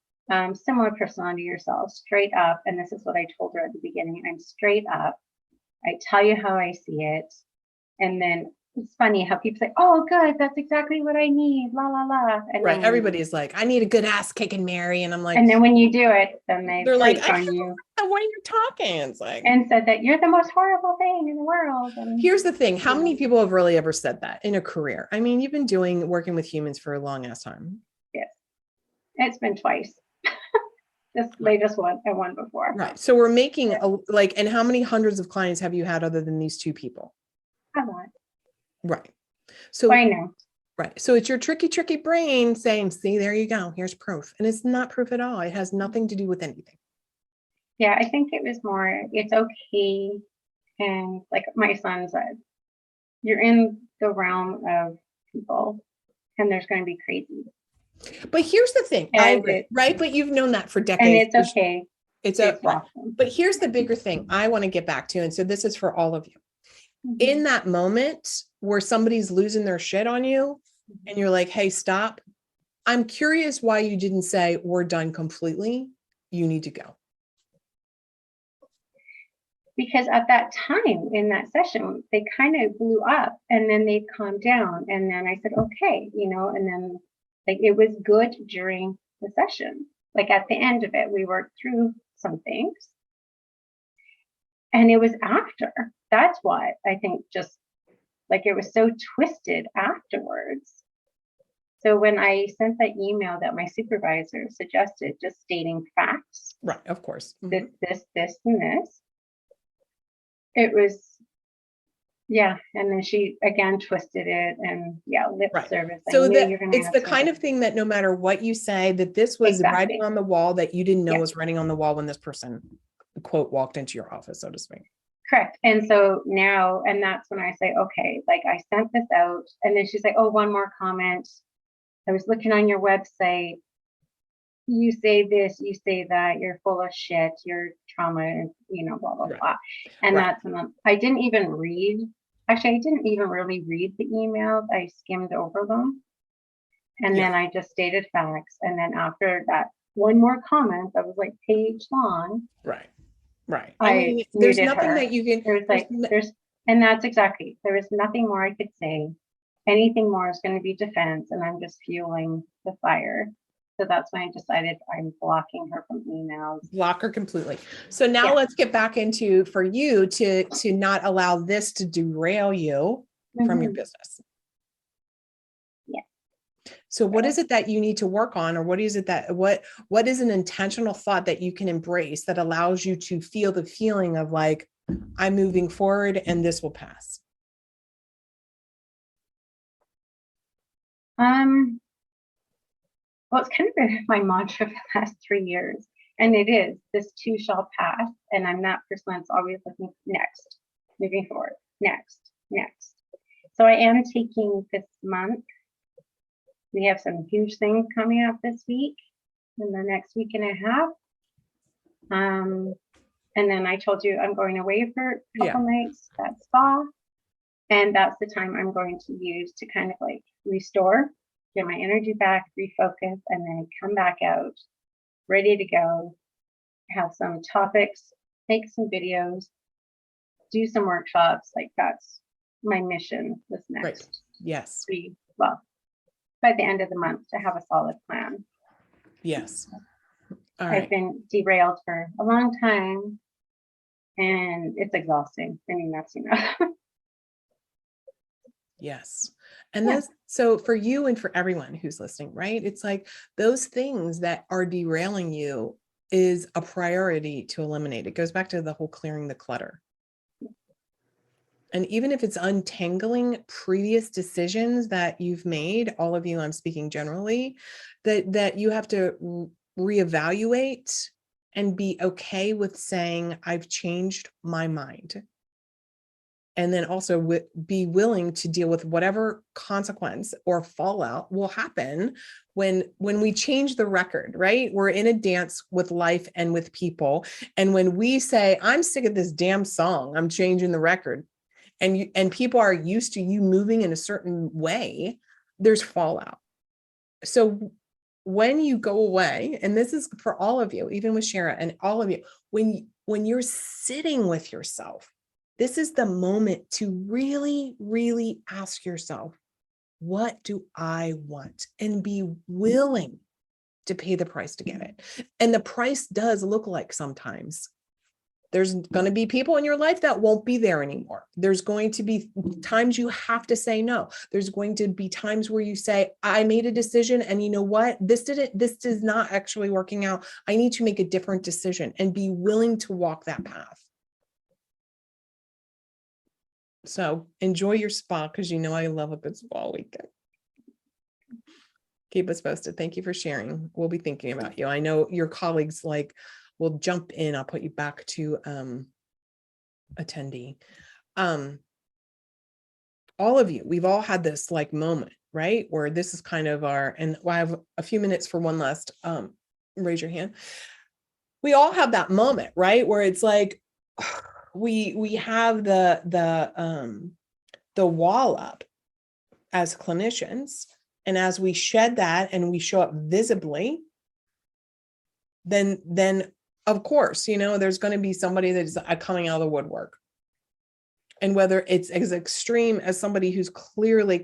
Speaker 4: similar personality to yourself, straight up. And this is what I told her at the beginning. I'm straight up. I tell you how I see it. And then it's funny how people say, oh, good, that's exactly what I need, la, la, la. And
Speaker 1: right. Everybody's like, I need a good ass kicking Mary. And I'm like,
Speaker 4: and then when you do it, then they're
Speaker 1: like,
Speaker 4: on you.
Speaker 1: The way you're talking, it's like,
Speaker 4: and said that you're the most horrible thing in the world. And
Speaker 1: here's the thing. How many people have really ever said that in a career? I mean, you've been working with humans for a long ass time.
Speaker 4: Yes. It's been twice. This latest one and one before.
Speaker 1: Right. So we're making and how many hundreds of clients have you had other than these two people?
Speaker 4: A lot.
Speaker 1: Right. So
Speaker 4: I know.
Speaker 1: Right. So it's your tricky brain saying, see, there you go. Here's proof. And it's not proof at all. It has nothing to do with anything.
Speaker 4: Yeah, I think it was more, it's okay. And like my son said, you're in the realm of people and there's going to be crazy.
Speaker 1: But here's the thing, I
Speaker 4: And
Speaker 1: agree,
Speaker 4: it-
Speaker 1: right? But you've known that for
Speaker 4: And
Speaker 1: decades.
Speaker 4: it's okay.
Speaker 1: It's
Speaker 4: It's
Speaker 1: right.
Speaker 4: awesome.
Speaker 1: But here's the bigger thing I want to get back to. And so this is for all of you.
Speaker 4: Mhm.
Speaker 1: In that moment where somebody's losing their shit on you and you're like, hey, stop. I'm curious why you didn't say, we're done completely. You need to go.
Speaker 4: Because at that time in that session, they kind of blew up and then they calmed down. And then I said, okay, you know, and then like it was good during the session. Like at the end of it, we worked through some things. And it was after. That's why I think just like it was so twisted afterwards. So when I sent that email that my supervisor suggested, just stating facts,
Speaker 1: Right. Of course.
Speaker 4: this, and this, it was, yeah. And then she again twisted it and lip
Speaker 1: Right.
Speaker 4: service. I
Speaker 1: So
Speaker 4: knew
Speaker 1: that
Speaker 4: you're gonna
Speaker 1: it's the
Speaker 4: answer
Speaker 1: kind
Speaker 4: this.
Speaker 1: of thing that no matter what you say, that this was
Speaker 4: Exactly.
Speaker 1: writing on the wall that you didn't know
Speaker 4: Yeah.
Speaker 1: was writing on the wall when this person, quote, walked into your office, so to speak.
Speaker 4: Correct. And so now, and that's when I say, okay, like I sent this out, and then she's like, oh, one more comment. I was looking on your website. You say this, you say that, you're full of shit, you're trauma, you know, blah, blah,
Speaker 1: Right.
Speaker 4: blah. And
Speaker 1: Right.
Speaker 4: that's when I didn't even read. Actually, I didn't even really read the emails. I skimmed over them. And
Speaker 1: Yeah.
Speaker 4: then I just stated facts. And then after that, one more comment that was like page long.
Speaker 1: Right. Right.
Speaker 4: I
Speaker 1: mean, there's
Speaker 4: muted
Speaker 1: nothing
Speaker 4: her.
Speaker 1: that you can,
Speaker 4: There was like, and that's exactly, there was nothing more I could say. Anything more is going to be defense, and I'm just fueling the fire. So that's when I decided I'm blocking her from emails.
Speaker 1: block her completely. So now
Speaker 4: Yeah.
Speaker 1: let's get back into for you to not allow this to derail you from your
Speaker 4: Mhm.
Speaker 1: business.
Speaker 4: Yeah.
Speaker 1: So what is it that you need to work on, or what is it that what is an intentional thought that you can embrace that allows you to feel the feeling of like, I'm moving forward and this will pass?
Speaker 4: Well, it's kind of been my mantra for the last 3 years, and it is this too shall pass. And I'm that person that's always looking next, moving forward, next. So I am taking this month. We have some huge things coming up this week, in the next week and a half. And then I told you I'm going away for a couple nights, that spa. And that's the time I'm going to use to kind of like restore, get my energy back, refocus, and then come back out ready to go, have some topics, make some videos, do some workshops. Like that's my mission this next
Speaker 1: Right. Yes.
Speaker 4: by the end of the month to have a solid plan.
Speaker 1: Yes. All
Speaker 4: I've
Speaker 1: right.
Speaker 4: been derailed for a long time and it's exhausting. I mean, that's enough.
Speaker 1: Yes. And that's so for you and for everyone who's listening, right? It's like those things that are derailing you is a priority to eliminate. It goes back to the whole clearing the clutter. And even if it's untangling previous decisions that you've made, all of you, I'm speaking generally, that you have to reevaluate and be okay with saying, I've changed my mind. And then also be willing to deal with whatever consequence or fallout will happen when we change the record, right? We're in a dance with life and with people. And when we say, I'm sick of this damn song, I'm changing the record, and people are used to you moving in a certain way, there's fallout. So when you go away, and this is for all of you, even with Shara and all of you, when you're sitting with yourself, this is the moment to really, really ask yourself, what do I want? And be willing to pay the price to get it. And the price does look like sometimes there's going to be people in your life that won't be there anymore. There's going to be times you have to say no. There's going to be times where you say, I made a decision and you know what? This is not actually working out. I need to make a different decision and be willing to walk that path. So enjoy your spa because you know I love a good spa weekend. Keep us posted. Thank you for sharing. We'll be thinking about you. I know your colleagues will jump in. I'll put you back to attendee. All of you, we've all had this like moment right? Where this is kind of our, and I have a few minutes for one last, raise your hand. We all have that moment, right? Where it's like, we have the wall up as clinicians. And as we shed that and we show up visibly, then of course, there's going to be somebody that is coming out of the woodwork. And whether it's as extreme as somebody who's clearly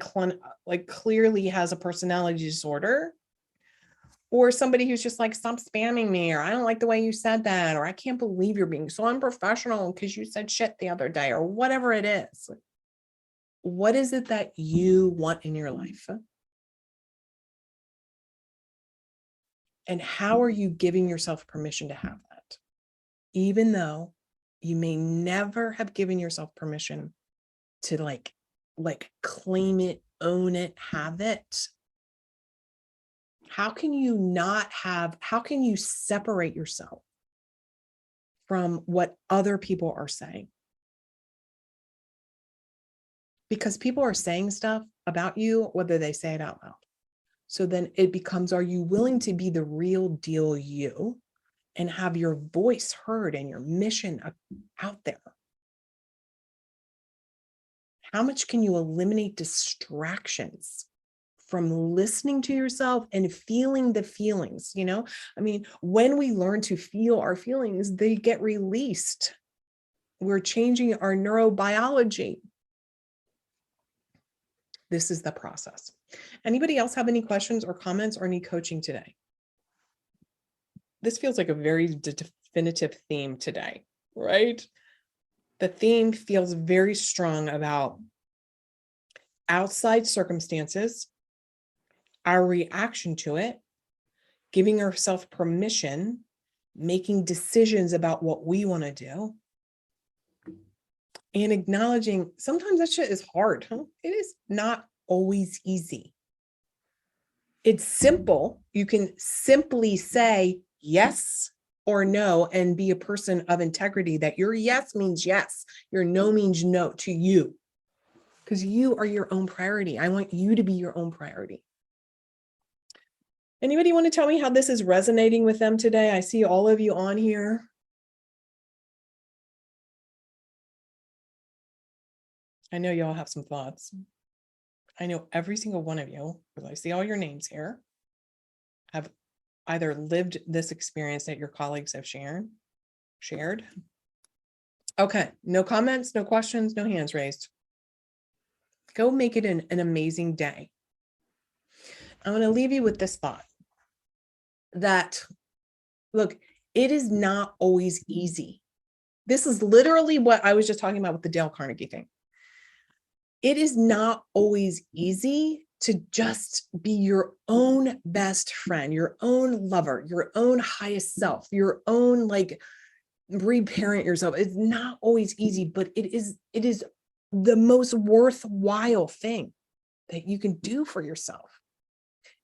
Speaker 1: has a personality disorder, or somebody who's just like, stop spamming me, or I don't like the way you said that, or I can't believe you're being so unprofessional because you said shit the other day, or whatever it is. What is it that you want in your life? And how are you giving yourself permission to have that? Even though you may never have given yourself permission to like claim it, own it, have it. How can you separate yourself from what other people are saying? Because people are saying stuff about you, whether they say it out loud. So then it becomes, are you willing to be the real deal you and have your voice heard and your mission out there? How much can you eliminate distractions from listening to yourself and feeling the feelings? I mean, when we learn to feel our feelings, they get released. We're changing our neurobiology. This is the process. Anybody else have any questions or comments or need coaching today? This feels like a very definitive theme today, right? The theme feels very strong about outside circumstances, our reaction to it, giving ourselves permission, making decisions about what we want to do, and acknowledging sometimes that shit is hard. It is not always easy. It's simple. You can simply say yes or no and be a person of integrity, that your yes means yes, your no means no to you, because you are your own priority. I want you to be your own priority. Anybody want to tell me how this is resonating with them today? I see all of you on here. I know you all have some thoughts. I know every single one of you, because I see all your names here, have either lived this experience that your colleagues have shared. Okay, no comments, no questions, no hands raised. Go make it an amazing day. I'm going to leave you with this thought that, look, it is not always easy. This is literally what I was just talking about with the Dale Carnegie thing. It is not always easy to just be your own best friend, your own lover, your own highest self, your own reparent yourself. It's not always easy, but it is the most worthwhile thing that you can do for yourself,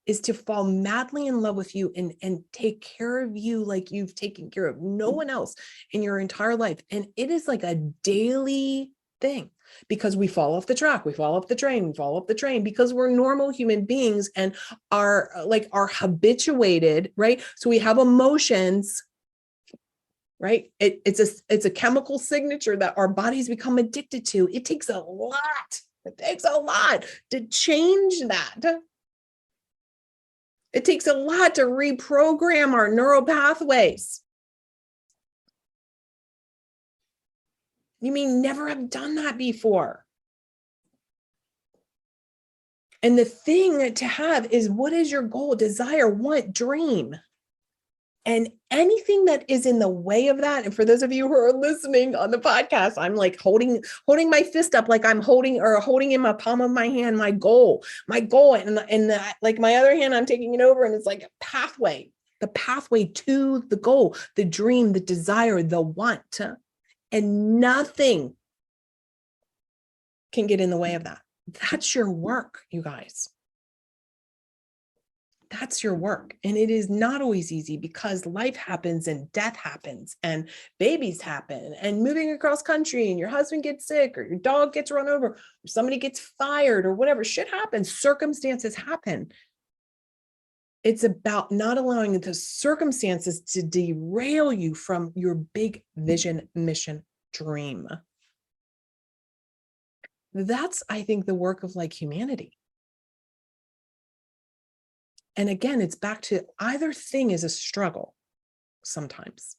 Speaker 1: is to fall madly in love with you and take care of you like you've taken care of no one else in your entire life. And it is like a daily thing, because we fall off the track, we fall off the train, because we're normal human beings and are habituated, right? So we have emotions, right? It's a chemical signature that our bodies become addicted to. It takes a lot. It takes a lot to change that. It takes a lot to reprogram our neural pathways. You may never have done that before. And the thing to have is, what is your goal, desire, want, dream? And anything that is in the way of that, and for those of you who are listening on the podcast, I'm like holding my fist up, like I'm holding in my palm of my hand my goal, and like my other hand, I'm taking it over, and it's like a pathway, the pathway to the goal, the dream, the desire, the want, and nothing can get in the way of that. That's your work, you guys. That's your work. And it is not always easy because life happens and death happens and babies happen and moving across country and your husband gets sick or your dog gets run over or somebody gets fired or whatever. Shit happens. Circumstances happen. It's about not allowing the circumstances to derail you from your big vision, mission, dream. That's, I think, the work of like humanity. And again, it's back to either thing is a struggle sometimes.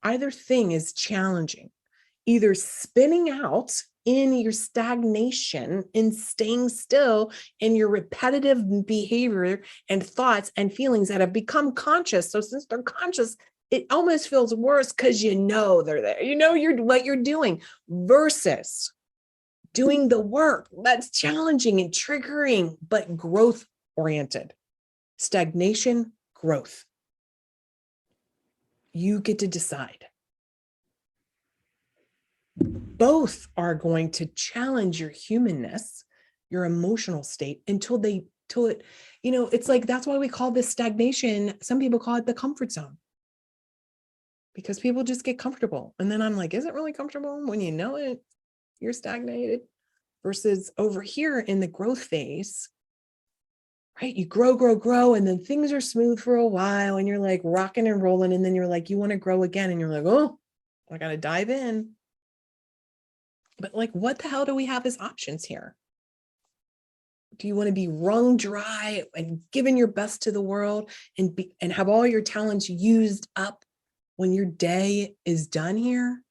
Speaker 1: Either thing is challenging, either spinning out in your stagnation and staying still in your repetitive behavior and thoughts and feelings that have become conscious. So since they're conscious, it almost feels worse because you know they're there. You know what you're doing versus doing the work that's challenging and triggering, but growth oriented. Stagnation, growth. You get to decide. Both are going to challenge your humanness, your emotional state until it, it's like, that's why we call this stagnation. Some people call it the comfort zone because people just get comfortable. And then I'm like, is it really comfortable when you know it? You're stagnated versus over here in the growth phase, right? You grow, and then things are smooth for a while and you're like rocking and rolling. And then you're like, you want to grow again. And you're like, oh, I got to dive in. But like, what the hell do we have as options here? Do you want to be wrung dry and giving your best to the world and have all your talents used up when your day is done here?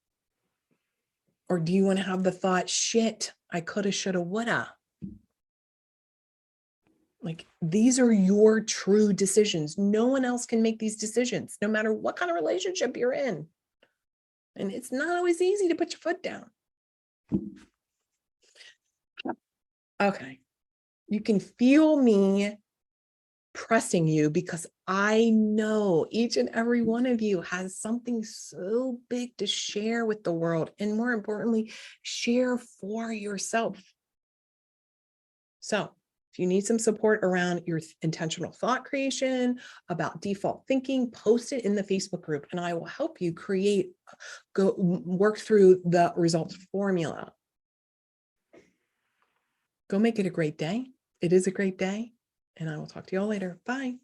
Speaker 1: Or do you want to have the thought, shit, I coulda, shoulda, woulda? Like, these are your true decisions. No one else can make these decisions, no matter what kind of relationship you're in. And it's not always easy to put your foot down. Okay. You can feel me pressing you because I know each and every one of you has something so big to share with the world. And more importantly, share for yourself. So if you need some support around your intentional thought creation, about default thinking, post it in the Facebook group and I will help you go work through the results formula. Go make it a great day. It is a great day. And I will talk to you all later. Bye.